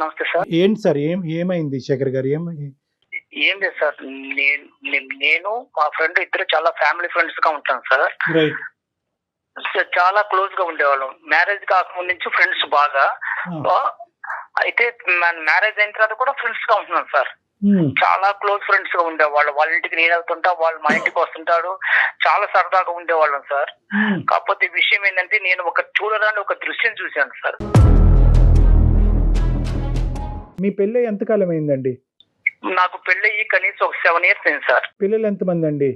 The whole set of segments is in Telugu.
నమస్తే సార్. ఏంటి సార్ ఏమైంది శేఖర్ గారు? ఏం లేదు సార్. నేను మా ఫ్రెండ్ ఇద్దరు చాలా ఫ్యామిలీ ఫ్రెండ్స్ గా ఉంటాం సార్. రైట్. చాలా క్లోజ్ గా ఉండేవాళ్ళం. మ్యారేజ్ కాకముందు నుంచి ఫ్రెండ్స్ బాగా. అయితే మ్యారేజ్ అయిన తర్వాత కూడా ఫ్రెండ్స్ గా ఉంటున్నాం సార్. చాలా క్లోజ్ ఫ్రెండ్స్ గా ఉండేవాళ్ళు. వాళ్ళ ఇంటికి నేను వెళ్తుంటా, వాళ్ళు మా ఇంటికి వస్తుంటాడు. చాలా సరదాగా ఉండేవాళ్ళం సార్. కాకపోతే విషయం ఏంటంటే నేను చూడరాని ఒక దృశ్యం చూశాను సార్. మీ పెళ్ళి ఎంతకాలం అయిందండి? నాకు పెళ్ళయి కనీసం ఒక 7 years అయింది సార్. పిల్లలు ఎంతమంది అండి?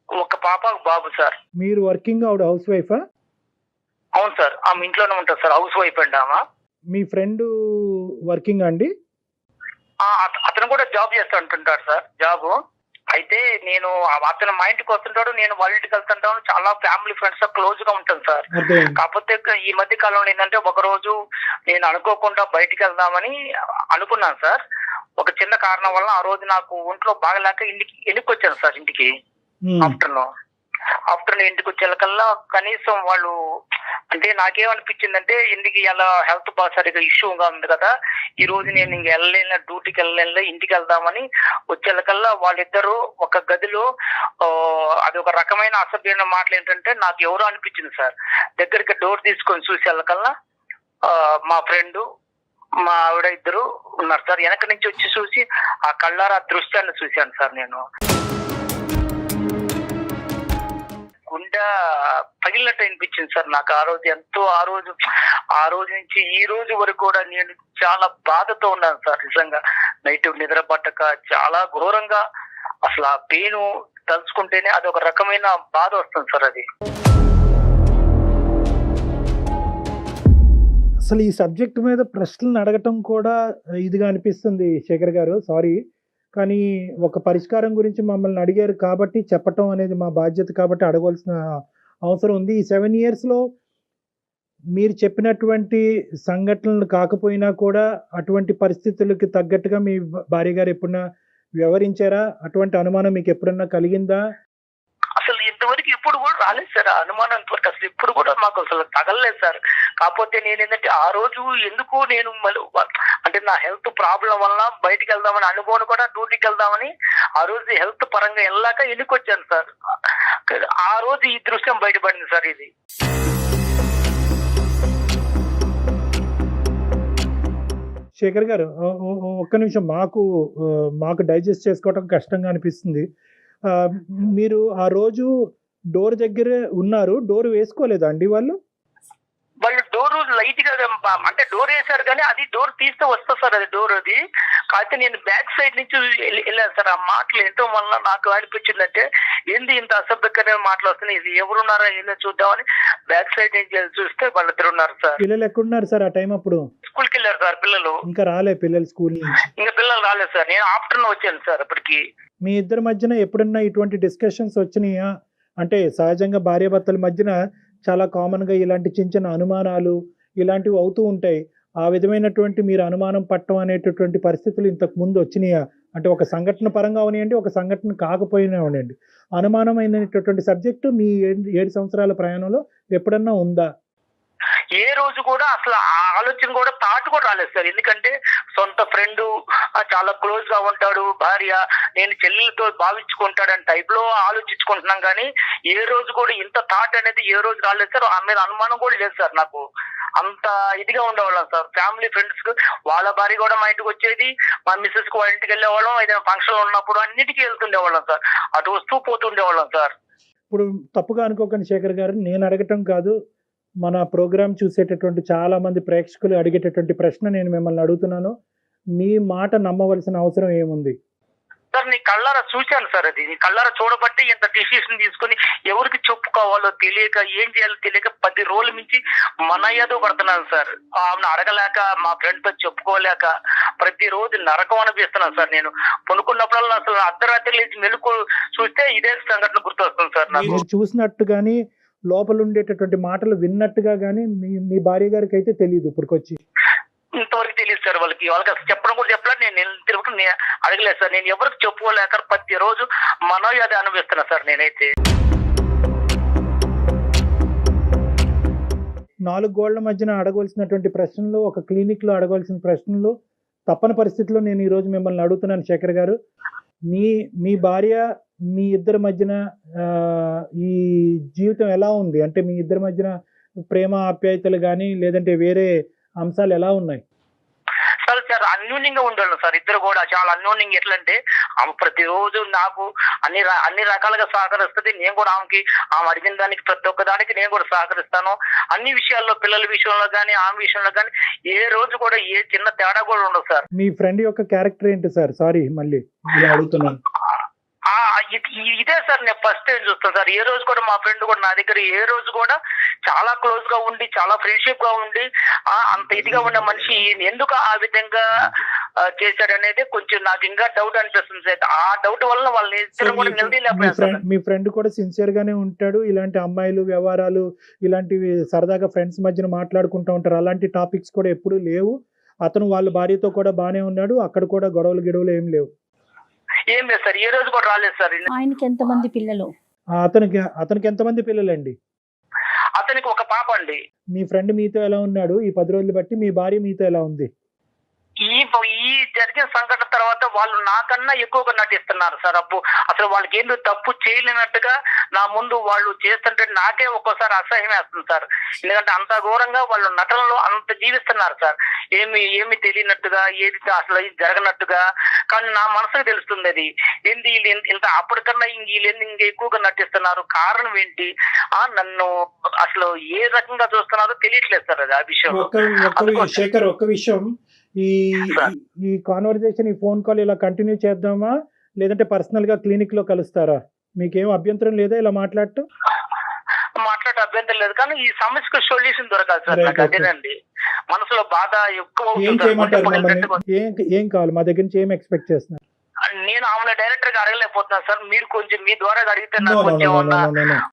ఒక పాప ఒక బాబు సార్. మీరు వర్కింగ్, ఆవిడ హౌస్ వైఫా? అవును సార్, ఆమె ఇంట్లోనే ఉంటుంది సార్. హౌస్ వైఫ్ అండి ఆమె. మీ ఫ్రెండ్ వర్కింగ్ అండి? అతను కూడా జాబ్ చేస్తా అంటుంటాడు సార్, జాబ్. అయితే నేను అతను మా ఇంటికి వస్తుంటాడు, నేను వాళ్ళ ఇంటికి వెళ్తుంటాను. చాలా ఫ్యామిలీ ఫ్రెండ్స్ క్లోజ్ గా ఉంటాను సార్. కాకపోతే ఈ మధ్య కాలంలో ఏంటంటే ఒక రోజు నేను అనుకోకుండా బయటికి వెళ్దామని అనుకున్నాను సార్. ఒక చిన్న కారణం వల్ల ఆ రోజు నాకు ఒంట్లో బాగలేక ఇంటికి వచ్చాను సార్. ఇంటికి ఆఫ్టర్నూన్ ఇంటికి వచ్చేకల్లా కనీసం వాళ్ళు అంటే నాకేమనిపించిందంటే ఇంటికి ఇలా హెల్త్ బాగా సరిగా ఇష్యూగా ఉంది కదా, ఈ రోజు నేను ఇంక వెళ్ళలేను, డ్యూటీకి వెళ్ళలేను, ఇంటికి వెళ్దామని వచ్చేకల్లా వాళ్ళిద్దరూ ఒక గదిలో అది ఒక రకమైన అసభ్యమైన మాటలు ఏంటంటే నాకు ఎవరో అనిపించింది సార్. దగ్గరికి డోర్ తీసుకొని చూసేకల్లా మా ఫ్రెండ్ మా ఆవిడ ఇద్దరు ఉన్నారు సార్. వెనక నుంచి వచ్చి చూసి ఆ కళ్ళారా దృశ్యాన్ని చూశాను సార్. నేను గుండె పగిలినట్టు అనిపించింది సార్ నాకు ఆ రోజు. ఎంతో ఆ రోజు నుంచి ఈ రోజు వరకు కూడా నేను చాలా బాధతో ఉన్నాను సార్. నిజంగా నైట్ నిద్ర పట్టక చాలా ఘోరంగా అసలు ఆ పెయిన్ తలుచుకుంటేనే అది ఒక రకమైన బాధ వస్తుంది సార్. అది అసలు ఈ సబ్జెక్ట్ మీద ప్రశ్నలు అడగటం కూడా ఇదిగా అనిపిస్తుంది శేఖర్ గారు, సారీ. కానీ ఒక పరిష్కారం గురించి మమ్మల్ని అడిగారు కాబట్టి చెప్పటం అనేది మా బాధ్యత కాబట్టి అడగవలసిన అవసరం ఉంది. ఈ 7 yearsలో మీరు చెప్పినటువంటి సంఘటనలు కాకపోయినా కూడా అటువంటి పరిస్థితులకి తగ్గట్టుగా మీ భార్య గారు ఎప్పుడన్నా వ్యవహరించారా? అటువంటి అనుమానం మీకు ఎప్పుడన్నా కలిగిందా? అసలు ఇంతవరకు ఇప్పుడు కూడా రాలేదు సార్ అనుమానం. ఇంతవరకు అసలు ఇప్పుడు కూడా మాకు అసలు తగలలేదు సార్. కాకపోతే నేను ఏంటంటే ఆ రోజు ఎందుకు నేను అంటే నా హెల్త్ ప్రాబ్లం వల్ల బయటికి వెళ్దామని అనుకోని కూడా డ్యూటీకి వెళ్దామని ఆ రోజు హెల్త్ పరంగా వెళ్ళాక ఎందుకు వచ్చాను సార్. ఆ రోజు ఈ దృశ్యం బయటపడింది సార్. ఇది శేఖర్ గారు ఒక్క నిమిషం, మాకు డైజెస్ట్ చేసుకోవటం కష్టంగా అనిపిస్తుంది. మీరు ఆ రోజు డోర్ దగ్గర ఉన్నారు, డోర్ వేసుకోలేదా అండి వాళ్ళు డోర్ లైట్ గా అంటే డోర్ వేసారు కానీ అది డోర్ తీస్తే వస్తా సార్. అది డోర్ అది కాకపోతే నేను బ్యాక్ సైడ్ నుంచి వెళ్ళాను సార్. ఆ మాటలు ఎంతో వల్ల నాకు అనిపించిందంటే ఏంది ఇంత అసభ్యకరమైన మాటలు వస్తున్నాయి, ఇది ఎవరున్నారా ఏందో చూద్దామని బ్యాక్ సైడ్ నుంచి చూస్తే వాళ్ళిద్దరు ఉన్నారు సార్. పిల్లలు ఎక్కడున్నారు సార్ ఆ టైం? అప్పుడు స్కూల్కి వెళ్ళారు సార్ పిల్లలు. ఇంకా రాలే పిల్లలు స్కూల్ నుంచి? ఇంకా పిల్లలు రాలేదు సార్. నేను ఆఫ్టర్నూన్ వచ్చాను సార్. అప్పటికి మీ ఇద్దరి మధ్యన ఎప్పుడన్నా ఇటువంటి డిస్కషన్స్ వచ్చినాయా? అంటే సహజంగా భార్యాభర్తల మధ్యన చాలా కామన్గా ఇలాంటి చిన్న చిన్న అనుమానాలు ఇలాంటివి అవుతూ ఉంటాయి. ఆ విధమైనటువంటి మీరు అనుమానం పట్టడం అనేటటువంటి పరిస్థితులు ఇంతకు ముందు వచ్చినాయా? అంటే ఒక సంఘటన పరంగా అవనివ్వండి, ఒక సంఘటన కాకపోయినా అవనివ్వండి, అనుమానమైనటువంటి సబ్జెక్టు మీ 7 సంవత్సరాల ప్రయాణంలో ఎప్పుడన్నా ఉందా? ఏ రోజు కూడా అసలు ఆ ఆలోచన కూడా థాట్ కూడా రాలేదు సార్. ఎందుకంటే సొంత ఫ్రెండ్, చాలా క్లోజ్ గా ఉంటాడు, భార్య నేను చెల్లెలతో భావించుకుంటాడని టైప్ లో ఆలోచించుకుంటున్నాం. కానీ ఏ రోజు కూడా ఇంత థాట్ అనేది ఏ రోజు రాలేదు సార్. ఆ మీద అనుమానం కూడా లేదు సార్. నాకు అంత ఇదిగా ఉండేవాళ్ళం సార్. ఫ్యామిలీ ఫ్రెండ్స్ కు వాళ్ళ భార్య కూడా మా ఇంటికి వచ్చేది, మా మిస్సెస్ కు వాళ్ళ ఇంటికి వెళ్ళేవాళ్ళం, ఏదైనా ఫంక్షన్ ఉన్నప్పుడు అన్నిటికీ వెళ్తుండేవాళ్ళం సార్. అటు వస్తూ పోతుండేవాళ్ళం సార్. ఇప్పుడు తప్పుగా అనుకోకండి శేఖర్ గారు, నేను అడగటం కాదు, మన ప్రోగ్రామ్ చూసేటటువంటి చాలా మంది ప్రేక్షకులు అడిగేటటువంటి ప్రశ్న నేను మిమ్మల్ని అడుగుతున్నాను. మీ మాట నమ్మవలసిన అవసరం ఏముంది సార్? నీ కళ్ళారా చూశాను సార్. అది నీ కళ్ళారా చూడబట్టి ఇంత డిసిషన్ తీసుకుని ఎవరికి చెప్పుకోవాలో తెలియక ఏం చేయాలో తెలియక 10 రోజుల నుంచి మన ఏదో పడుతున్నాను సార్. ఆమెను అడగలేక మా ఫ్రెండ్ తో చెప్పుకోలేక ప్రతిరోజు నరకం అనిపిస్తున్నాను సార్. నేను కొనుక్కున్నప్పుడల్లా అసలు అర్ధరాత్రి లేచి మెలుకు చూస్తే ఇదే సంఘటన గుర్తొస్తుంది సార్ నాకు. మీరు చూసినట్టు కానీ లోపల ఉండేటటువంటి మాటలు విన్నట్టుగా కానీ మీ భార్య గారికి అయితే తెలియదు ఇప్పటికొచ్చి? ఇంతవరకు తెలియదు సార్. వాళ్ళకి అసలు చెప్పడం కూడా చెప్పలేదు. నేను తిరుగుతూ అడగలేదు సార్. నేను ఎవరికి చెప్పుకోలేక ప్రతిరోజు మనో అది అనుభవిస్తున్నా సార్ నేనైతే. 4 గోళ్ల మధ్యన అడగవలసినటువంటి ప్రశ్నలు, ఒక క్లినిక్‌లో అడగవలసిన ప్రశ్నలు తప్పని పరిస్థితిలో నేను ఈరోజు మిమ్మల్ని అడుగుతున్నాను శేఖర్ గారు. మీ భార్య, మీ ఇద్దరి మధ్యన ఈ జీవితం ఎలా ఉంది? అంటే మీ ఇద్దరి మధ్యన ప్రేమ, ఆప్యాయతలు గాని, లేదంటే వేరే అంశాలు ఎలా ఉన్నాయి? సార్ అన్యోన్యంగా ఉండేవాళ్ళం సార్. ఇద్దరు కూడా చాలా అన్యోన్యంగా. ఎట్లా అంటే ఆమె ప్రతిరోజు నాకు అన్ని రకాలుగా సహకరిస్తుంది. నేను కూడా ఆమె అడిగిన దానికి ప్రతి ఒక్క దానికి నేను కూడా సహకరిస్తాను. అన్ని విషయాల్లో, పిల్లల విషయంలో కానీ, ఆమె విషయంలో కానీ ఏ రోజు కూడా ఏ చిన్న తేడా కూడా ఉండదు సార్. మీ ఫ్రెండ్ యొక్క క్యారెక్టర్ ఏంటి సార్? సారీ మళ్ళీ ఇలా అడుగుతున్నాను. ఇదే సార్ నేను ఫస్ట్ టైం చూస్తాను సార్. ఏ రోజు కూడా మా ఫ్రెండ్ కూడా నా దగ్గర ఏ రోజు కూడా చాలా క్లోజ్ గా ఉండి, చాలా ఫ్రెండ్షిప్ గా ఉండి, అంత ఇదిగా ఉన్న మనిషి ఎందుకు ఆ విధంగా చేశాడనేది కొంచెం నాకు ఇంకా డౌట్ అనిపిస్తుంది సార్. ఆ డౌట్ వల్ల వాళ్ళ ఇద్దరు కూడా నిలదీయలేకపోయారు. మీ ఫ్రెండ్ కూడా సిన్సియర్ గానే ఉంటాడు. ఇలాంటి అమ్మాయిలు వ్యవహారాలు, ఇలాంటివి సరదాగా ఫ్రెండ్స్ మధ్యన మాట్లాడుకుంటూ ఉంటారు. అలాంటి టాపిక్స్ కూడా ఎప్పుడూ లేవు. అతను వాళ్ళ భార్యతో కూడా బానే ఉన్నాడు. అక్కడ కూడా గొడవలు ఏం లేవు. ఏం లేదు సార్, ఏ రోజు కూడా రాలేదు సార్. ఆయనకి ఎంతమంది పిల్లలు? అతనికి ఎంతమంది పిల్లలండి? అతనికి ఒక పాప అండి. మీ ఫ్రెండ్ మీతో ఎలా ఉన్నాడు ఈ 10 రోజులు బట్టి? మీ భార్య మీతో ఎలా ఉంది? ఈ జరిగిన సంఘటన తర్వాత వాళ్ళు నాకన్నా ఎక్కువగా నటిస్తున్నారు సార్. అసలు వాళ్ళకి ఏందో తప్పు చేయలేనట్టుగా నా ముందు వాళ్ళు చేస్తుంటే నాకే ఒక్కోసారి అసహ్యం వేస్తుంది సార్. ఎందుకంటే అంత ఘోరంగా వాళ్ళు నటనలో అంత జీవిస్తున్నారు సార్. ఏమి తెలియనట్టుగా, ఏది అసలు జరగనట్టుగా. కానీ నా మనసుకు తెలుస్తుంది అది ఏంది ఇంత అప్పటికన్నా వీళ్ళు ఇంకా ఎక్కువగా నటిస్తున్నారు. కారణం ఏంటి? నన్ను అసలు ఏ రకంగా చూస్తున్నారో తెలియట్లేదు సార్. అది ఆ విషయం. శేఖర్, ఒక్క విషయం, ఈ కాన్వర్జేషన్, ఈ ఫోన్ కాల్ ఇలా కంటిన్యూ చేద్దామా, లేదంటే పర్సనల్ గా క్లినిక్ లో కలుస్తారా? మీకేం అభ్యంతరం లేదా ఇలా మాట్లాడటం? మాట్లాడే అభ్యంతరం లేదు, కానీ ఈ సమస్యకు సొల్యూషన్ దొరకాలి సార్. నాకు అదేనండి మనసులో బాధ ఎక్కువ. ఏం కావాలి? మా దగ్గర నుంచి ఏం ఎక్స్పెక్ట్ చేస్తున్నారు? నేను ఆమె డైరెక్టర్ గా అడగలేకపోతున్నాను సార్. మీరు కొంచెం మీ ద్వారా అడిగితే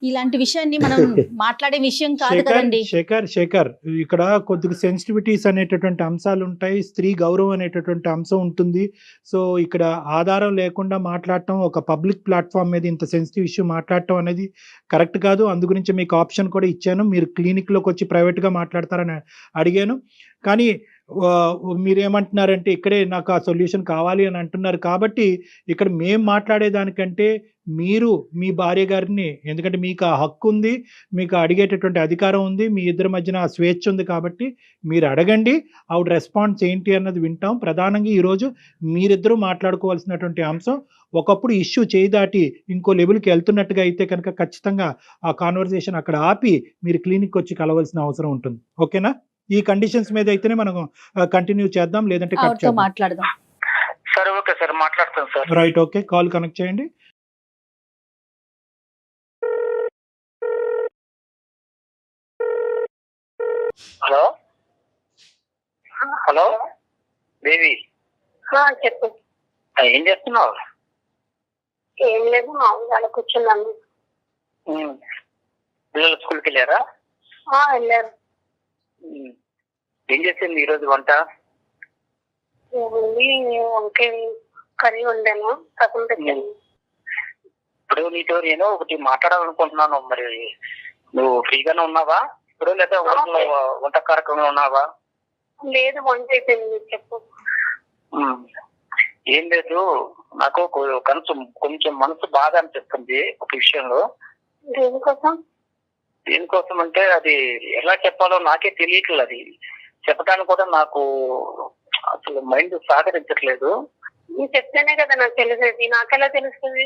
ఇలాంటి విషయాన్ని మనం మాట్లాడే విషయం కాదు కదండి. శేఖర్, ఇక్కడ కొద్దిగా సెన్సిటివిటీస్ అనేటటువంటి అంశాలు ఉంటాయి. స్త్రీ గౌరవం అనేటటువంటి అంశం ఉంటుంది. సో ఇక్కడ ఆధారం లేకుండా మాట్లాడటం, ఒక పబ్లిక్ ప్లాట్ఫామ్ మీద ఇంత సెన్సిటివ్ ఇష్యూ మాట్లాడటం అనేది కరెక్ట్ కాదు. అందు గురించి మీకు ఆప్షన్ కూడా ఇచ్చాను. మీరు క్లినిక్ లోకి వచ్చి ప్రైవేట్ గా మాట్లాడతారని అడిగాను. కానీ మీరేమంటున్నారంటే ఇక్కడే నాకు ఆ సొల్యూషన్ కావాలి అని అంటున్నారు. కాబట్టి ఇక్కడ మేము మాట్లాడేదానికంటే మీరు మీ భార్య గారిని, ఎందుకంటే మీకు ఆ హక్కు ఉంది, మీకు అడిగేటటువంటి అధికారం ఉంది, మీ ఇద్దరి మధ్యన ఆ స్వేచ్ఛ ఉంది. కాబట్టి మీరు అడగండి, ఆవిడ రెస్పాన్స్ ఏంటి అన్నది వింటాం. ప్రధానంగా ఈరోజు మీరిద్దరూ మాట్లాడుకోవాల్సినటువంటి అంశం, ఒకప్పుడు ఇష్యూ చేయి దాటి ఇంకో లెవెల్కి వెళ్తున్నట్టుగా అయితే కనుక ఖచ్చితంగా ఆ కాన్వర్జేషన్ అక్కడ ఆపి మీరు క్లినిక్ వచ్చి కలవాల్సిన అవసరం ఉంటుంది. ఓకేనా? ఈ కండిషన్స్ మీద అయితేనే మనం కంటిన్యూ చేద్దాం, లేదంటే కట్ చేద్దాం. మాట్లాడదాం. సరే, ఓకే సార్, మాట్లాడతాం sir. Right, okay, call connect చేయండి. హలో దేవి, చెప్పు. ఏం చేస్తున్నావు? ఏం లేదు, మామూలుగా కూర్చున్నాను. పిల్లలు స్కూల్కి వెళ్ళారా? వెళ్ళారు. ఏం చేసింది ఈరోజు వంట? ఏముంది, వంకాయ కర్రీ వండాను, సగం పెట్టాను. ఇప్పుడు నీతో నేను ఒకటి మాట్లాడాలనుకుంటున్నాను. మరి నువ్వు ఫ్రీగానే ఉన్నావా ఇప్పుడు, లేదా వంట కార్యక్రమంలో ఉన్నావా? లేదు, వంట అయిపోయింది. చెప్పు. ఏం లేదు, నాకు కొంచెం మనసు బాగా అనిపిస్తుంది ఒక విషయంలో. దేనికోసం అంటే అది ఎలా చెప్పాలో నాకే తెలియట్లేదు. అది చెప్పడానికి కూడా నాకు అసలు మైండ్ సహకరించట్లేదు. నువ్వు చెప్తేనే కదా నాకు తెలిసేది. నాకెలా తెలుస్తుంది?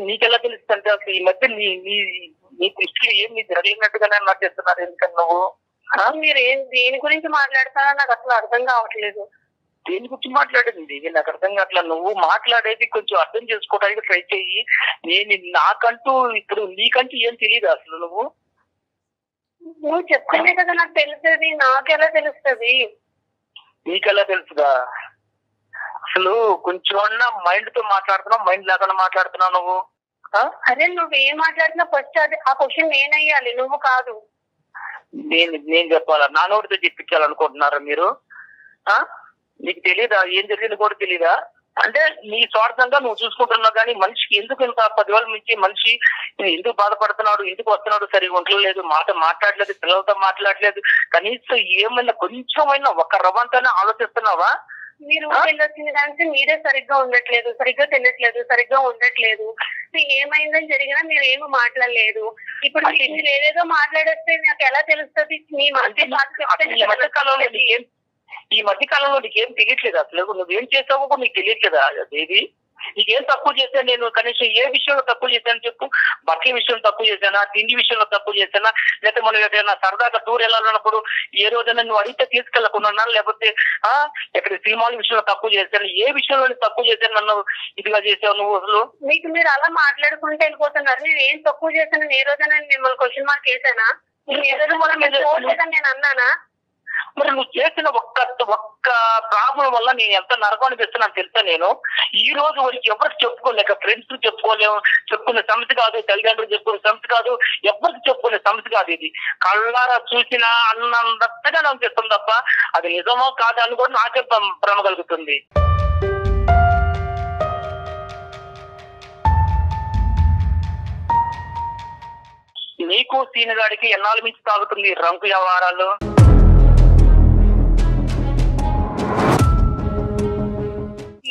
నీకెలా తెలుస్తుంది అంటే అసలు ఈ మధ్య నీ దృష్టిలో ఏమి జరగలేనట్టుగానే నాకు చెప్తున్నారు. ఎందుకని నువ్వు మీరు దేని గురించి మాట్లాడతారో నాకు అసలు అర్థం కావట్లేదు. దేని గురించి మాట్లాడింది నాకు అర్థం కావట్లా. నువ్వు మాట్లాడేది కొంచెం అర్థం చేసుకోవడానికి ట్రై చెయ్యి. నాకంటూ ఇప్పుడు నీకంటూ ఏం తెలియదు అసలు. నువ్వు చెప్తేనే కదా నాకు తెలిసేది. నాకెలా తెలుస్తుంది? నీకెలా తెలుసుదా? అసలు కొంచెం మైండ్ తో మాట్లాడుతున్నావు, మైండ్ లేకుండా మాట్లాడుతున్నావు నువ్వు. అరే నువ్వేం మాట్లాడినా ఫస్ట్ అది ఆ క్వశ్చన్ నేనయ్యాలి, నువ్వు కాదు. నేను చెప్పాలా? నా నోటితో చెప్పించాలనుకుంటున్నారా మీరు? నీకు తెలీదా ఏం జరిగింది కూడా తెలీదా? అంటే నీ స్వార్థంగా నువ్వు చూసుకుంటున్నావు, కానీ మనిషికి ఎందుకు ఇంత 10,000 నుంచి మనిషి ఎందుకు బాధపడుతున్నాడు, ఎందుకు వస్తున్నాడు, సరిగా ఉండలేదు, మాట్లాడలేదు, పిల్లలతో మాట్లాడలేదు, కనీసం ఏమైనా కొంచెమైనా ఒక రవ్వంతైనా ఆలోచిస్తున్నావా? మీరు వెళ్ళొచ్చిన దానికి మీరే సరిగ్గా ఉండట్లేదు, సరిగ్గా తినట్లేదు, సరిగ్గా ఉండట్లేదు. ఏమైందని జరిగినా మీరు ఏమి మాట్లాడలేదు. ఇప్పుడు మీరు ఏదేదో మాట్లాడేస్తే నాకు ఎలా తెలుస్తుంది? మీ మధ్య ఈ మధ్య కాలంలో నీకేం తెలియట్లేదు, అసలు నువ్వేం చేసావో నీకు తెలియట్లేదా దేవి? నీకేం తక్కువ చేశాను నేను? కనీసం ఏ విషయంలో తక్కువ చేశాను చెప్పు? బట్టల విషయంలో తక్కువ చేశానా, తిండి విషయంలో తక్కువ చేశానా, లేకపోతే మనం ఏదైనా సరదాగా టూర్ వెళ్ళాలన్నప్పుడు ఏ రోజైనా నువ్వు అడిగితే తీసుకెళ్ళకుండా, లేకపోతే ఇక్కడ సినిమాల విషయంలో తక్కువ చేశాను, ఏ విషయంలో తక్కువ చేశాను నన్ను ఇదిగా చేసావు నువ్వు? అసలు మీకు మీరు అలా మాట్లాడుకుంటే వెళ్ళిపోతున్నారు. నేను ఏం తక్కువ చేశాను? ఏ రోజైనా మిమ్మల్ని క్వశ్చన్ మార్క్ వేసానా? నేను అన్నానా? మరి నువ్వు చేసిన ఒక్క ప్రాబ్లం వల్ల నేను ఎంత నరకం అనిపిస్తున్నాను తెలుసా? నేను ఈ రోజు వరకు ఎవరికి చెప్పుకోలేక, ఫ్రెండ్స్ చెప్పుకోలేము, చెప్పుకునే సమస్య కాదు, తల్లిదండ్రులు చెప్పుకునే సమస్య కాదు, ఎవరికి చెప్పుకునే సమస్య కాదు. ఇది కళ్ళారా చూసినా అన్నంతగా అనిపిస్తుంది తప్ప అది నిజమో కాదు అని కూడా నాకే భ్రమ కలుగుతుంది. నీకు సీనిగాడికి ఎన్నాళ్ళ నుంచి తాగుతుంది రంకు వ్యవహారాలు?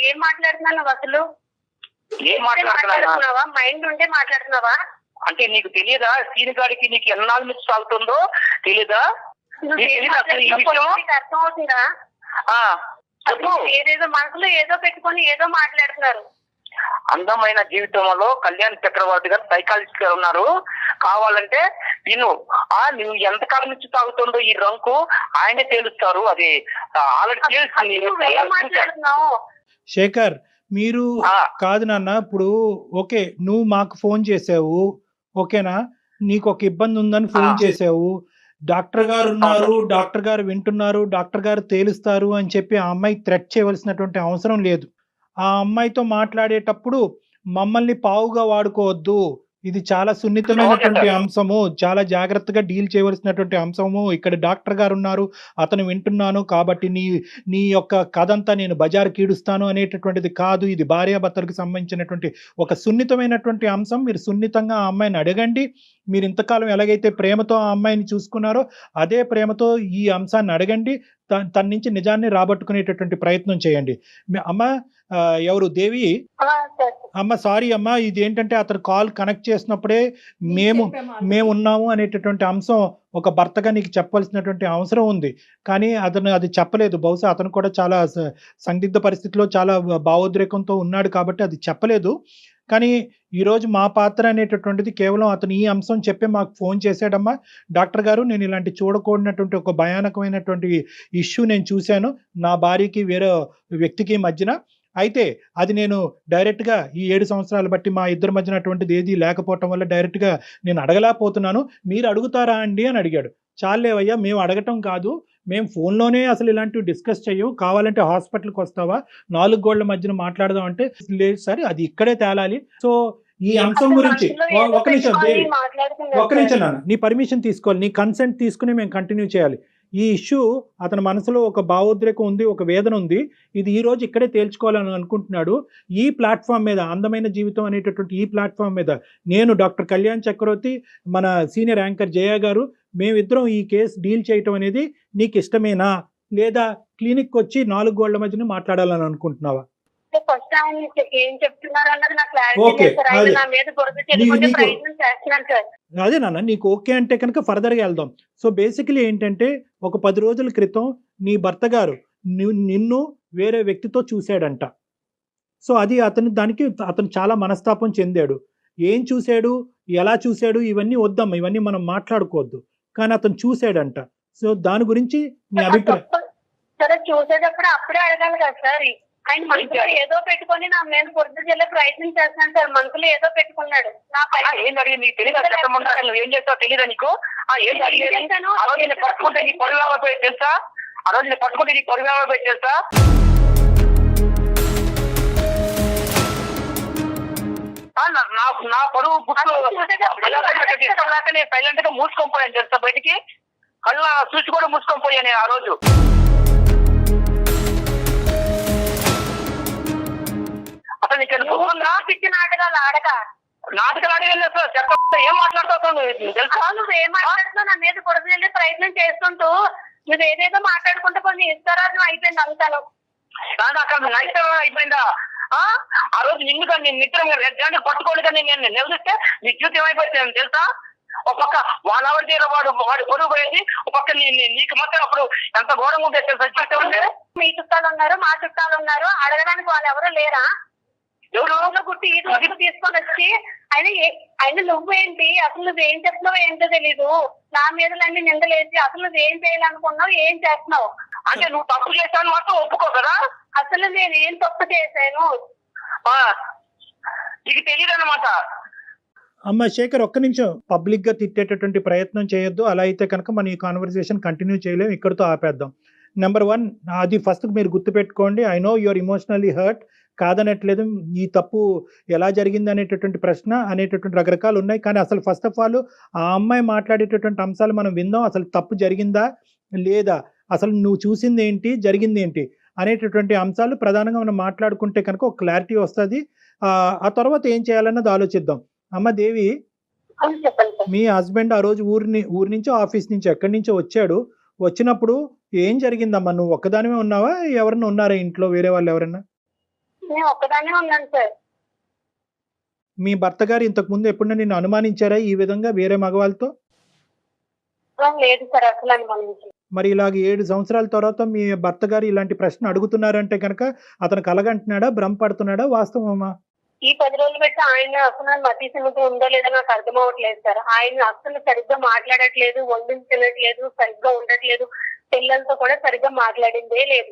ఏం మాట్లాడుతున్నావు అసలు? ఏం మాట్లాడుతున్నావా? మైండ్ ఉంటే మాట్లాడుతున్నావా? అంటే నీకు తెలియదా సీనిగాడికి నీకు ఎన్నాళ్ళ నుంచి సాగుతుందో తెలీదా? అర్థం అవుతుందా? ఏదేదో మనసులో ఏదో పెట్టుకొని ఏదో మాట్లాడుతున్నారు. అందమైన జీవితంలో కళ్యాణ్ చక్రవర్తి గారు సైకాలజిస్ట్ గారు ఉన్నారు, కావాలంటే నువ్వు ఎంతకాలం నుంచి తాగుతుందో ఈ రంకు ఆయనే తేలుస్తారు. అది ఆల్రెడీ మాట్లాడుతున్నావు. శేఖర్, మీరు కాదు నాన్న, ఇప్పుడు ఓకే నువ్వు మాకు ఫోన్ చేసావు, ఓకేనా, నీకు ఒక ఇబ్బంది ఉందని ఫోన్ చేసావు, డాక్టర్ గారు ఉన్నారు, డాక్టర్ గారు వింటున్నారు, డాక్టర్ గారు తేలుస్తారు అని చెప్పి ఆ అమ్మాయి థ్రెట్ చేయవలసినటువంటి అవసరం లేదు. ఆ అమ్మాయితో మాట్లాడేటప్పుడు మమ్మల్ని పావుగా వాడుకోవద్దు, ఇది చాలా సున్నితమైనటువంటి అంశము, చాలా జాగ్రత్తగా డీల్ చేయవలసినటువంటి అంశము, ఇక్కడ డాక్టర్ గారు ఉన్నారు, అతను వింటున్నాను కాబట్టి నీ యొక్క కథ అంతా నేను బజారు కీడుస్తాను అనేటటువంటిది కాదు. ఇది భార్యాభర్తలకు సంబంధించినటువంటి ఒక సున్నితమైనటువంటి అంశం. మీరు సున్నితంగా ఆ అమ్మాయిని అడగండి. మీరు ఇంతకాలం ఎలాగైతే ప్రేమతో ఆ అమ్మాయిని చూసుకున్నారో అదే ప్రేమతో ఈ అంశాన్ని అడగండి. తన నుంచి నిజాన్ని రాబట్టుకునేటటువంటి ప్రయత్నం చేయండి. అమ్మ ఎవరు దేవి అమ్మ, సారీ అమ్మ, ఇది ఏంటంటే అతను కాల్ కనెక్ట్ చేసినప్పుడే మేము ఉన్నాము అనేటటువంటి అంశం ఒక భర్తగా నీకు చెప్పవలసినటువంటి అవసరం ఉంది, కానీ అతను అది చెప్పలేదు. బహుశా అతను కూడా చాలా సందిగ్ధ పరిస్థితిలో చాలా భావోద్రేకంతో ఉన్నాడు కాబట్టి అది చెప్పలేదు. కానీ ఈరోజు మా పాత్ర అనేటటువంటిది కేవలం అతను ఈ అంశం చెప్పి మాకు ఫోన్ చేశాడమ్మా, డాక్టర్ గారు నేను ఇలాంటి చూడకూడనటువంటి ఒక భయానకమైనటువంటి ఇష్యూ నేను చూశాను నా భార్యకి వేరే వ్యక్తికి మధ్యన. అయితే అది నేను డైరెక్ట్గా ఈ 7 సంవత్సరాలు బట్టి మా ఇద్దరి మధ్యన అటువంటిది ఏది లేకపోవటం వల్ల డైరెక్ట్గా నేను అడగలేకపోతున్నాను, మీరు అడుగుతారా అండి అని అడిగాడు. చాలేవయ్యా, మేము అడగటం కాదు, మేము ఫోన్లోనే అసలు ఇలాంటివి డిస్కస్ చెయ్యం, కావాలంటే హాస్పిటల్కి వస్తావా, 4 గోళ్ల మధ్యన మాట్లాడదాం అంటే లేదు సార్, అది ఇక్కడే తేలాలి. సో ఈ అంశం గురించి ఒక నిమిషం నాన్న, నీ పర్మిషన్ తీసుకోవాలి, నీ కన్సెంట్ తీసుకుని మేము కంటిన్యూ చేయాలి. ఈ ఇష్యూ అతని మనసులో ఒక భావోద్రేకం ఉంది, ఒక వేదన ఉంది, ఇది ఈ రోజు ఇక్కడే తేల్చుకోవాలని అనుకుంటున్నాడు. ఈ ప్లాట్ఫామ్ మీద, అందమైన జీవితం అనేటటువంటి ఈ ప్లాట్ఫామ్ మీద నేను డాక్టర్ కళ్యాణ్ చక్రవర్తి, మన సీనియర్ యాంకర్ జయ గారు, మేమిద్దరం ఈ కేసు డీల్ చేయటం అనేది నీకు ఇష్టమేనా, లేదా క్లినిక్ వచ్చి 4 గోళ్ల మధ్యన మాట్లాడాలని అనుకుంటున్నావా? ఫస్ట్ ఆయన ఏం చెప్తున్నారు అన్నది నాకు క్లారిటీ లేదు సార్. ఆయన నా మీద బురద చల్లుకునే ప్రయత్నం చేస్తున్నాను సార్. అదే నాన్న, నీకు ఓకే అంటే కనుక ఫర్దర్గా వెళ్దాం. సో బేసికలీ ఏంటంటే ఒక 10 రోజుల క్రితం నీ భర్త గారు నిన్ను వేరే వ్యక్తితో చూశాడంట. సో అది అతను చాలా మనస్తాపం చెందాడు. ఏం చూశాడు, ఎలా చూశాడు, ఇవన్నీ వద్దమ్మా, ఇవన్నీ మనం మాట్లాడుకోవద్దు, కానీ అతను చూశాడంట. సో దాని గురించి నీ అభిప్రాయం? సరే, చూసేటప్పుడు అప్పుడే అడగాలి కదా సార్. ఆయన మనసులో ఏదో పెట్టుకొని నా మీద బురద చల్లే ప్రయత్నం చేస్తున్నాను సార్. మనసులో ఏదో పెట్టుకున్నాడు. ఏం చేస్తావు తెలీదా నీకు? ఆ రోజు నేను పట్టుకుంటే నీ పొరుగు పోయి తెలుసా? ఆ రోజు నేను పట్టుకుంటే నీ పొరుగు పోయి తెలుసా? నా పరువు గుర్తులాకనే సైలెంట్ గా మూసుకొని పోయాను తెలుసా బయటికి. కళ్ళ చూసి కూడా మూసుకొని పోయాను ఆ రోజు. అసలు నీకు గుర్తుందా? పిచ్చి నాటకాలు ఆడక నాటకాలు అడిగింది అసలు చెప్ప ఏం మాట్లాడుతావు తెలుసా? నువ్వు ఏం మాట్లాడుతున్నావు? నా మీద బురద వెళ్ళే ప్రయత్నం చేసుకుంటూ నువ్వు ఏదేదో మాట్లాడుకుంటే కొన్ని ఇస్తారాజం అయిపోయింది అంతాను. అక్కడ నైట్ అయిపోయిందా? ఆ రోజు నిన్ను కానీ నేను నిద్ర రెడ్డి పట్టుకోండి కానీ నేను నిలదీస్తే నీ జీవితం ఏమైపోయింది తెలుసా? ఒక పక్క 1 hour తీర వాడు కొనుగోలు పోయేది, ఒక పక్క నీకు మాత్రం అప్పుడు ఎంత ఘోరంగా ఉంటుంది తెలుసా జీవితం అంటే. మీ చుట్టాలు ఉన్నారు, మా చుట్టాలు ఉన్నారు, అడగడానికి వాళ్ళు ఎవరు లేరా? ఎవరు గుట్టి ఈ రోజు తీసుకొని వచ్చి ఆయన నువ్వేంటి అసలు నువ్వేం చెప్తున్నావు ఏంటో తెలీదు, నా మీదలన్నీ నిందలేసి అసలు నువ్వేం చేయాలనుకున్నావు, ఏం చేస్తున్నావు అంటే నువ్వు తప్పు చేశాను మాత్రం ఒప్పుకో కదా. అసలు నేను ఏం తప్పు చేశాను నీకు తెలియదు అన్నమాట. అమ్మ శేఖర్, ఒక్క నిమిషం. పబ్లిక్ గా తిట్టేటటువంటి ప్రయత్నం చేయొద్దు. అలా అయితే కనుక మన ఈ కాన్వర్సేషన్ కంటిన్యూ చేయలేము, ఇక్కడితో ఆపేద్దాం. నెంబర్ 1, అది ఫస్ట్ మీరు గుర్తుపెట్టుకోండి. I know your emotionally hurt, కాదనట్లేదు. ఈ తప్పు ఎలా జరిగింది అనేటటువంటి ప్రశ్న అనేటటువంటి రకరకాలు ఉన్నాయి. కానీ అసలు ఫస్ట్ ఆఫ్ ఆల్ ఆ అమ్మాయి మాట్లాడేటటువంటి అంశాలు మనం విందాం. అసలు తప్పు జరిగిందా లేదా, అసలు నువ్వు చూసింది ఏంటి, జరిగింది ఏంటి అనేటటువంటి అంశాలు ప్రధానంగా మనం మాట్లాడుకుంటే కనుక ఒక క్లారిటీ వస్తుంది. ఆ తర్వాత ఏం చేయాలన్నది ఆలోచిద్దాం. అమ్మ దేవి, మీ హస్బెండ్ ఆ రోజు ఊరి నుంచో ఆఫీస్ నుంచి ఎక్కడి నుంచో వచ్చాడు. వచ్చినప్పుడు ఏం జరిగిందమ్మా? నువ్వు ఒక్కదానివే ఉన్నావా, ఎవరన్నా ఉన్నారా ఇంట్లో, వేరే వాళ్ళు ఎవరన్నా? నేను ఒక్కదానే ఉన్నాను సార్. మీ భర్త గారు ఇంతకు ముందు ఎప్పుడన్నా నిన్ను అనుమానించారా ఈ విధంగా వేరే మగవాళ్ళతో? లేదు సార్, అసలు అనుమానించి. మరి ఇలాగ 7 సంవత్సరాల తర్వాత మీ భర్త గారు ఇలాంటి ప్రశ్న అడుగుతున్నారంటే కనుక అతను కలగంటున్నాడా, భ్రమపడుతున్నాడా, వాస్తవమా? ఈ 10 రోజులు పెట్టి ఆయన అసలు మతి సిమితి ఉందో లేదో నాకు అర్థం అవ్వట్లేదు సార్. ఆయన అసలు సరిగ్గా మాట్లాడట్లేదు, వండించి తినట్లేదు, సరిగ్గా ఉండట్లేదు, పిల్లలతో కూడా సరిగ్గా మాట్లాడిందే లేదు.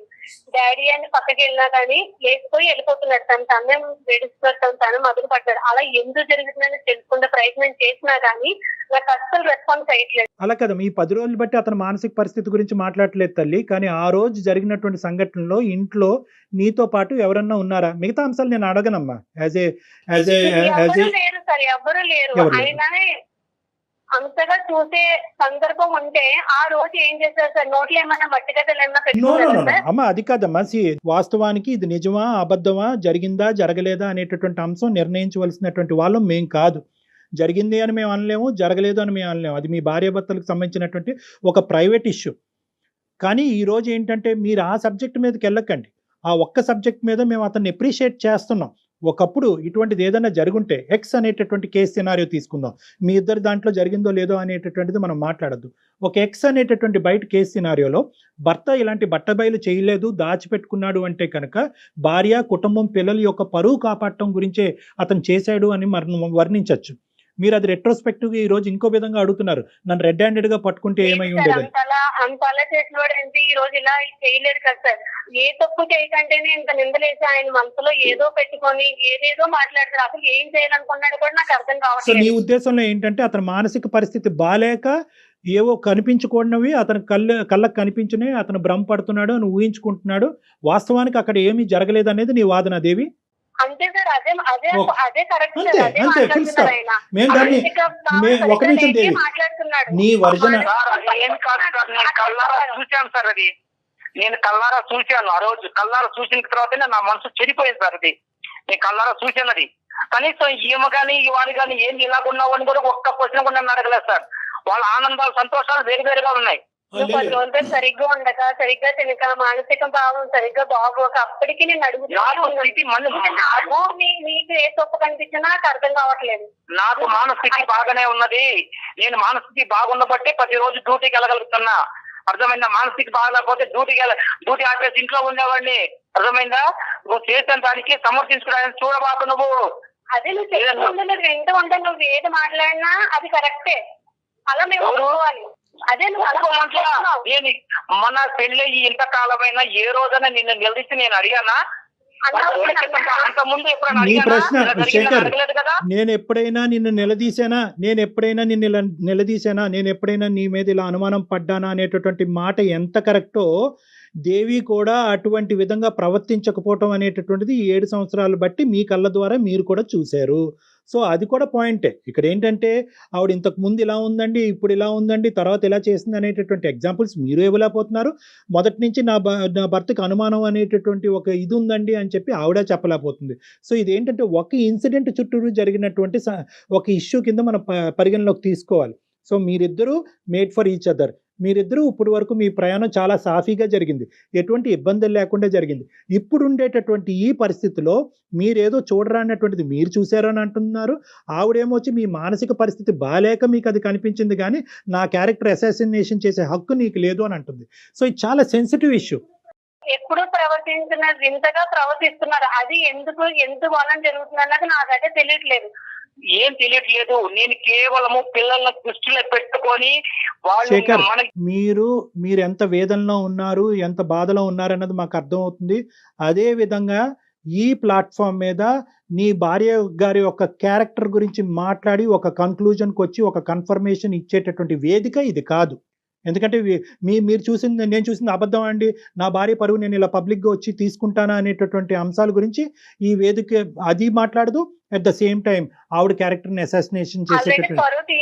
డాడీ అని పక్కకి వెళ్ళినా కానీ లేకపోయి వెళ్ళిపోతున్నాడు, తను వేడిస్తున్నాడు, తను మొదలు పడ్డాడు. అలా ఎందుకు జరుగుతుందని తెలుసుకునే ప్రయత్నం చేసినా కానీ నాకు అస్సలు రెస్పాన్స్ అయ్యట్లేదు. అలా కదా, ఈ 10 రోజులు బట్టి అతని మానసిక పరిస్థితి గురించి మాట్లాడలేదు తల్లి. కానీ ఆ రోజు జరిగినటువంటి సంఘటనలో ఇంట్లో నీతో పాటు ఎవరన్నా ఉన్నారా? మిగతా అంశాలు నేను అడగనమ్మా. లేరు సార్, ఎవరు లేరు. ఆయననే అంతగా చూసే సందర్భం ఉంటే ఆ రోజు ఏం చేశారు సార్? నోట్లో ఏమన్నా మట్టి గద్దలు ఏమన్నా పెట్టుకున్నారా? అమ్మా అది కాదమ్మా. వాస్తవానికి ఇది నిజమా అబద్ధమా, జరిగిందా జరగలేదా అనేటటువంటి అంశం నిర్ణయించవలసినటువంటి వాళ్ళం మేం కాదు. జరిగింది అని మేము అనలేము, జరగలేదు అని మేము అనలేము. అది మీ భార్యాభర్తలకు సంబంధించినటువంటి ఒక ప్రైవేట్ ఇష్యూ. కానీ ఈరోజు ఏంటంటే మీరు ఆ సబ్జెక్ట్ మీదకి వెళ్ళకండి. ఆ ఒక్క సబ్జెక్ట్ మీద మేము అతన్ని అప్రిషియేట్ చేస్తున్నాం. ఒకప్పుడు ఇటువంటిది ఏదైనా జరుగుంటే ఎక్స్ అనేటటువంటి కేసు సినారియో తీసుకుందాం. మీ ఇద్దరు దాంట్లో జరిగిందో లేదో అనేటటువంటిది మనం మాట్లాడద్దు. ఒక ఎక్స్ అనేటటువంటి బయట కేసు సినారియోలో భర్త ఇలాంటి బట్టబయలు చేయలేదు, దాచిపెట్టుకున్నాడు అంటే కనుక భార్య, కుటుంబం, పిల్లల యొక్క పరువు కాపాడటం గురించే అతను చేశాడు అని వర్ణించవచ్చు. మీరు అది రెట్రోస్పెక్టివ్ ఈ రోజు ఇంకో విధంగా అడుగుతున్నారు, నన్ను రెడ్ హ్యాండెడ్ గా పట్టుకుంటే ఏమై ఉండేది? అంతలా చేసినోడు ఏంటి ఈ రోజు ఇలా చేయలేడు కదా సార్. ఏ తప్పు చేయకంటేనే ఇంత నిందలేసి ఆయన మనసులో ఏదో పెట్టుకొని ఏదేదో మాట్లాడతారు. అసలు ఏం చేయాలనుకున్నాడు కూడా నాకు అర్థం కావట్లేదు. నీ ఉద్దేశంలో ఏంటంటే అతని మానసిక పరిస్థితి బాలేక ఏవో కనిపించుకున్నవి అతని కళ్ళకు కనిపించునే అతను భ్రమపడుతున్నాడు అని ఊహించుకుంటున్నాడు. వాస్తవానికి అక్కడ ఏమీ జరగలేదు అనేది నీ వాదన దేవి? అంతే సార్, అదే కరెక్ట్. ఒక నిమిషం దేవి, నీ వర్జన చూశాను సార్. అది నేను కల్లారా చూశాను. ఆ రోజు కల్లారా చూసిన తర్వాతనే నా మనసు చెడిపోయింది సార్. అది నేను కల్లారా చూశాను. అది కనీసం ఈమె కానీ వాడు కానీ ఏంది ఇలాగున్నావు అని కూడా ఒక్క క్వశ్చన్ కూడా నన్ను అడగలేదు సార్. వాళ్ళ ఆనందాలు, సంతోషాలు వేరువేరుగా ఉన్నాయి. సరిగ్గా ఉండక, సరిగ్గా తినక, మానసిక భావం సరిగ్గా బాగోక అప్పటికి నేను అడుగుతున్నాను. నీకు ఏ తప్పు కనిపించినా నాకు అర్థం కావట్లేదు. నాకు మానస్థితి బాగానే ఉన్నది. నేను మానస్థితి బాగున్నబట్టే ప్రతిరోజు డ్యూటీకి వెళ్ళగలుగుతున్నా. అర్థమైందా? మానస్థితి బాగాలేకపోతే డ్యూటీ ఆపేసి ఇంట్లో ఉండేవాడిని. అర్థమైందా? నువ్వు చేసిన దానికి సమర్థించుకోవడానికి చూడబాకు. నువ్వు అదే నువ్వు చేస్తుంటే నువ్వు వింటూ ఉంటే నువ్వు ఏది మాట్లాడినా అది కరెక్టే. అలా మేము ఒప్పుకోవాలి. అదే మన పెళ్ళి ఇంతకాలమైనా ఏ రోజైనా నిన్ను నిలదీసి నేను అడిగానా? నీ ప్రశ్న శేఖర్, నేను ఎప్పుడైనా నిన్ను నిలదీశానా, నేను ఎప్పుడైనా నీ మీద ఇలా అనుమానం పడ్డానా అనేటటువంటి మాట ఎంత కరెక్టో దేవి కూడా అటువంటి విధంగా ప్రవర్తించకపోవటం అనేటటువంటిది 7 సంవత్సరాలు బట్టి మీ కళ్ళ ద్వారా మీరు కూడా చూశారు. సో అది కూడా పాయింటే. ఇక్కడ ఏంటంటే ఆవిడ ఇంతకు ముందు ఇలా ఉందండి, ఇప్పుడు ఇలా ఉందండి, తర్వాత ఇలా చేసింది అనేటటువంటి ఎగ్జాంపుల్స్ మీరు ఇవ్వలేకపోతున్నారు. మొదటి నుంచి నా భర్తకు అనుమానం అనేటటువంటి ఒక ఇది ఉందండి అని చెప్పి ఆవిడ చెప్పలేకపోతుంది. సో ఇదేంటంటే ఒక ఇన్సిడెంట్ చుట్టూరు జరిగినటువంటి ఒక ఇష్యూ కింద మనం పరిగణలోకి తీసుకోవాలి. సో మీరిద్దరూ మేడ్ ఫర్ ఈచ్ అదర్. మీరిద్దరూ ఇప్పుడు వరకు మీ ప్రయాణం చాలా సాఫీగా జరిగింది, ఎటువంటి ఇబ్బందులు లేకుండా జరిగింది. ఇప్పుడు ఉండేటటువంటి ఈ పరిస్థితిలో మీరేదో చూడరానటువంటిది మీరు చూసారని అంటున్నారు. ఆవిడేమో వచ్చి మీ మానసిక పరిస్థితి బాలేక మీకు అది కనిపించింది, కానీ నా క్యారెక్టర్ అసాసినేషన్ చేసే హక్కు నీకు లేదు అని అంటుంది. సో ఇది చాలా సెన్సిటివ్ ఇష్యూ. ఎప్పుడు ప్రవర్తించిన వింతగా ప్రవర్తిస్తున్నారు. అది ఎందుకు వలన జరుగుతుంది అన్నది నాకైతే తెలియట్లేదు. ఏం తెలియట్లేదు. నేను కేవలము పిల్లల దృష్టిలో పెట్టుకొని శేఖర్, వాళ్ళు మీరు ఎంత వేదనలో ఉన్నారు, ఎంత బాధలో ఉన్నారు అన్నది మాకు అర్థమవుతుంది. అదే విధంగా ఈ ప్లాట్ఫామ్ మీద నీ భార్య గారి యొక్క క్యారెక్టర్ గురించి మాట్లాడి ఒక కన్క్లూజన్కి వచ్చి ఒక కన్ఫర్మేషన్ ఇచ్చేటటువంటి వేదిక ఇది కాదు. ఎందుకంటే మీరు చూసింది, నేను చూసింది అబద్ధం అండి, నా భార్య పరువు నేను ఇలా పబ్లిక్గా వచ్చి తీసుకుంటానా అనేటటువంటి అంశాల గురించి ఈ వేదిక అది మాట్లాడదు. అట్ ద సేమ్ టైం ఆవిడ క్యారెక్టర్ ని అసాసినేషన్ చేసేటటువంటి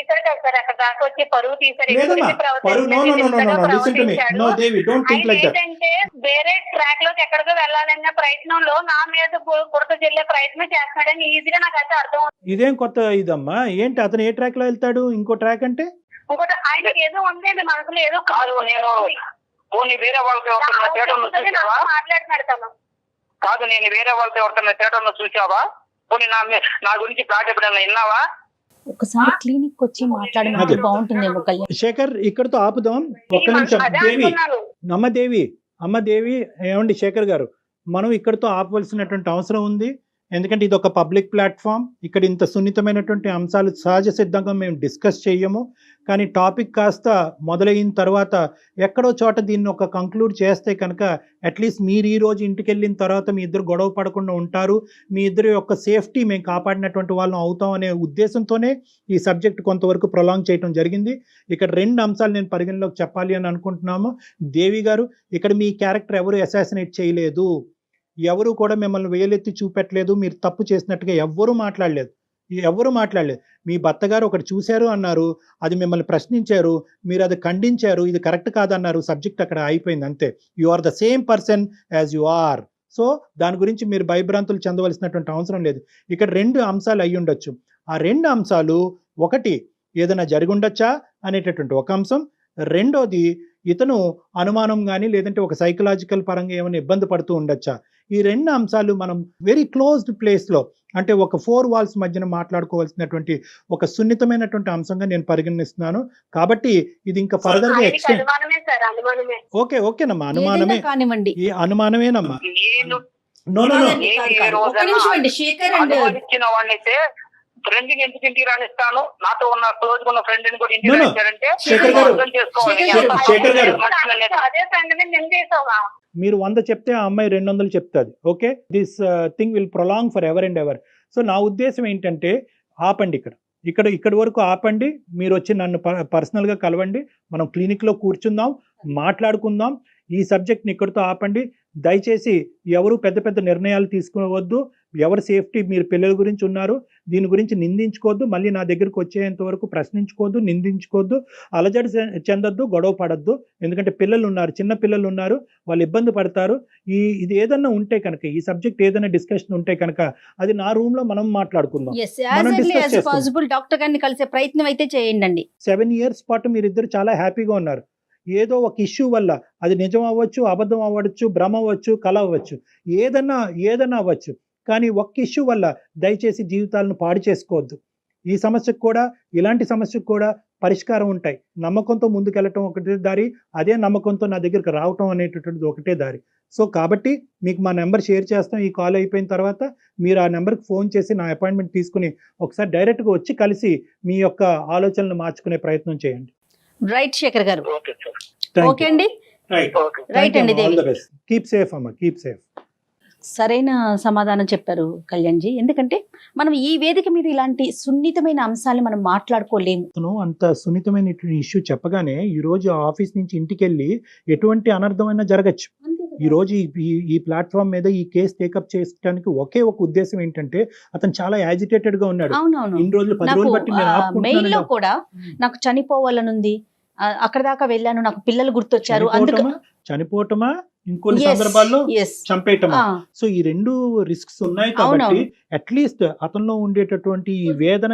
వేరే ట్రాక్ లోకి ఎక్కడికో వెళ్ళాలన్న ప్రయత్నంలో నా మీద బురద చెల్లే ప్రయత్నం చేస్తున్నాడని ఈజీగా నాకైతే అర్థం. ఇదేం కొత్త ఇదమ్మా, ఏంటి అతను ఏ ట్రాక్ లో వెళ్తాడు? ఇంకో ట్రాక్ అంటే ఇంకోటి ఆయనకి ఏదో ఉందండి మనసులో, ఏదో కాదు. నేను వేరే వాళ్ళతో మాట్లాడుతున్నాడు తను. కాదు, నేను వేరే వాళ్ళతో ఎవరితో థియేటర్లో చూసావా? పోనీ నా గురించి ప్లాట్ ఎప్పుడైనా విన్నావా? ఒకసారి క్లినిక్ వచ్చి మాట్లాడినట్టు బాగుంటుందేమో కళ్యాణ్. శేఖర్, ఇక్కడతో ఆపుదాం. ఒక్క నిమిషం. అమ్మ దేవి, ఏమండి శేఖర్ గారు, మనం ఇక్కడతో ఆపవలసినటువంటి అవసరం ఉంది. ఎందుకంటే ఇది ఒక పబ్లిక్ ప్లాట్ఫామ్. ఇక్కడ ఇంత సున్నితమైనటువంటి అంశాలు సహజ సిద్ధంగా మేము డిస్కస్ చేయము. కానీ టాపిక్ కాస్త మొదలైన తర్వాత ఎక్కడో చోట దీన్ని ఒక కంక్లూడ్ చేస్తే కనుక అట్లీస్ట్ మీరు ఈ రోజు ఇంటికి వెళ్ళిన తర్వాత మీ ఇద్దరు గొడవ పడకుండా ఉంటారు, మీ ఇద్దరు యొక్క సేఫ్టీ మేము కాపాడినటువంటి వాళ్ళం అవుతాం అనే ఉద్దేశంతోనే ఈ సబ్జెక్ట్ కొంతవరకు ప్రొలాంగ్ చేయడం జరిగింది. ఇక్కడ 2 అంశాలు నేను పరిగణలోకి చెప్పాలి అని అనుకుంటున్నాము. దేవి గారు, ఇక్కడ మీ క్యారెక్టర్ ఎవరు అసాసినేట్ చేయలేదు, ఎవరు కూడా మిమ్మల్ని వేలెత్తి చూపెట్టలేదు, మీరు తప్పు చేసినట్టుగా ఎవ్వరూ మాట్లాడలేదు. మీ భర్త గారు ఒకటి చూశారు అన్నారు, అది మిమ్మల్ని ప్రశ్నించారు, మీరు అది ఖండించారు, ఇది కరెక్ట్ కాదన్నారు, సబ్జెక్ట్ అక్కడ అయిపోయింది, అంతే. You are the same person as you are. So దాని గురించి మీరు భయభ్రాంతులు చెందవలసినటువంటి అవసరం లేదు. ఇక్కడ 2 అంశాలు అయి ఉండొచ్చు. ఆ 2 అంశాలు, ఒకటి ఏదైనా జరిగి ఉండొచ్చా అనేటటువంటి ఒక అంశం, రెండోది ఇతను అనుమానం కానీ లేదంటే ఒక సైకలాజికల్ పరంగా ఏమైనా ఇబ్బంది పడుతూ ఉండొచ్చా. ఈ 2 అంశాలు మనం వెరీ క్లోజ్డ్ ప్లేస్లో, అంటే ఒక 4 వాల్స్ మధ్యన మాట్లాడుకోవాల్సినటువంటి ఒక సున్నితమైనటువంటి అంశంగా నేను పరిగణిస్తున్నాను. కాబట్టి ఇది ఇంకా ఫర్దర్ గా ఎక్స్టెండ్. ఓకేనమ్మా, అనుమానమే కానివ్వండి, ఈ అనుమానమేనమ్మా. ఫ్రెండ్ ఎందుకు ఇంటికి రానిస్తాను, నాతో ఉన్న క్లోజ్ ఉన్న ఫ్రెండ్ ని కూడా ఇంటికి రానిస్తారంటే మీరు 100 చెప్తే ఆ అమ్మాయి 200 చెప్తుంది. Okay, this thing will prolong for ever and ever. So నా ఉద్దేశం ఏంటంటే ఆపండి, ఇక్కడి వరకు ఆపండి. మీరు వచ్చి నన్ను పర్సనల్గా కలవండి, మనం క్లినిక్లో కూర్చుందాం, మాట్లాడుకుందాం. ఈ సబ్జెక్ట్ని ఇక్కడితో ఆపండి. దయచేసి ఎవరు పెద్ద పెద్ద నిర్ణయాలు తీసుకోవద్దు. ఎవరి సేఫ్టీ, మీరు పిల్లల గురించి ఉన్నారు, దీని గురించి నిందించుకోవద్దు. మళ్ళీ నా దగ్గరకు వచ్చేంత వరకు ప్రశ్నించుకోవద్దు, నిందించుకోవద్దు, అలజడి చెందొద్దు, గొడవ పడద్దు. ఎందుకంటే పిల్లలు ఉన్నారు, చిన్న పిల్లలు ఉన్నారు, వాళ్ళు ఇబ్బంది పడతారు. ఇది ఏదన్నా ఉంటే కనుక, ఈ సబ్జెక్ట్ ఏదైనా డిస్కషన్ ఉంటే కనుక అది నా రూమ్ లో మనం మాట్లాడుకుందాం. డాక్టర్ గారిని కలిసే ప్రయత్నం అయితే చేయండి. 7 years పాటు మీరిద్దరు చాలా హ్యాపీగా ఉన్నారు. ఏదో ఒక ఇష్యూ వల్ల, అది నిజం అవ్వచ్చు, అబద్ధం అవ్వచ్చు, భ్రమ అవ్వచ్చు, కళ అవ్వచ్చు, ఏదన్నా అవ్వచ్చు, కానీ ఒక్క ఇష్యూ వల్ల దయచేసి జీవితాలను పాడు చేసుకోవద్దు. ఈ సమస్యకు కూడా, ఇలాంటి సమస్యకు కూడా పరిష్కారం ఉంటాయి. నమ్మకంతో ముందుకెళ్ళటం ఒకటే దారి, అదే నమ్మకంతో నా దగ్గరికి రావటం అనేటటువంటిది ఒకటే దారి. సో కాబట్టి మీకు మా నెంబర్ షేర్ చేస్తాం. ఈ కాల్ అయిపోయిన తర్వాత మీరు ఆ నెంబర్కి ఫోన్ చేసి నా అపాయింట్మెంట్ తీసుకుని ఒకసారి డైరెక్ట్గా వచ్చి కలిసి మీ యొక్క ఆలోచనలు మార్చుకునే ప్రయత్నం చేయండి. రైట్ శేఖర్ గారు. ఓకే అండి, రైట్ అండి. కీప్ సేఫ్ అమ్మా, కీప్ సేఫ్. సరైన సమాధానం చెప్పారు కళ్యాణ్జీ. ఎందుకంటే మనం ఈ వేదిక మీద ఇలాంటి సున్నితమైన అంశాలు మనం మాట్లాడుకోలేము. అంత సున్నితమైన ఇష్యూ చెప్పగానే ఈ రోజు ఆఫీస్ నుంచి ఇంటికి వెళ్ళి ఎటువంటి అనర్థమైనా జరగచ్చు. ఈ రోజు ఈ ప్లాట్ఫామ్ మీద ఈ కేసు టేకప్ చేయడానికి ఒకే ఒక ఉద్దేశం ఏంటంటే అతను చాలా యాజిటేటెడ్ గా ఉన్నాడు. అవునవును. ఇన్ని రోజులు 10 రోజులు బట్టి నేను మెయిల్ ఆపుకుంటున్నాను. లో కూడా నాకు చనిపోవాలనుంది, అక్కడ దాకా వెళ్ళాను, నాకు పిల్లలు గుర్తొచ్చారు, అందుకు చనిపోవటమా ఇంకొన్ని సందర్భాల్లో చంపేయటమా. సో ఈ రెండు రిస్క్స్ ఉన్నాయి కాబట్టి అట్లీస్ట్ అతనిలో ఉండేటటువంటి ఈ వేదన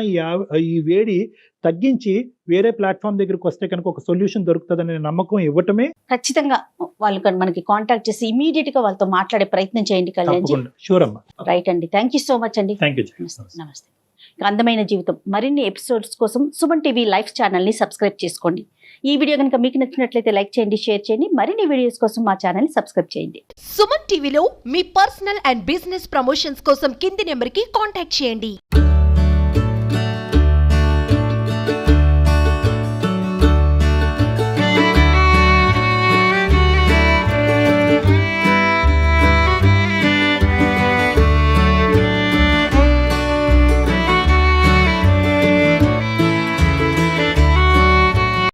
ఈ వేడి తగ్గించి వేరే ప్లాట్ఫామ్ దగ్గరికి వస్తే కనుక ఒక సొల్యూషన్ దొరుకుతుందనే నమ్మకం ఇవ్వటమే. ఖచ్చితంగా వాళ్ళు మనకి కాంటాక్ట్ చేసి ఇమీడియట్ గా వాళ్ళతో మాట్లాడే ప్రయత్నం చేయండి కళ్యాణ్ జీ. షూర్ అమ్మా. రైట్ అండి, థ్యాంక్ యూ సో మచ్ అండి. Thank you. నమస్తే. అందమైన జీవితం మరిన్ని ఎపిసోడ్స్ కోసం సుమన్ టీవీ లైవ్ ఛానల్ ని సబ్స్క్రైబ్ చేసుకోండి. ఈ వీడియో కనుక మీకు నచ్చినట్లయితే లైక్ చేయండి, షేర్ చేయండి. మరిన్ని వీడియోస్ కోసం మా ఛానల్ ని సబ్స్క్రైబ్ చేయండి. సుమన్ టీవీలో మీ పర్సనల్ అండ్ బిజినెస్ ప్రమోషన్స్ కోసం కింది నెంబర్ కి కాంటాక్ట్ చేయండి.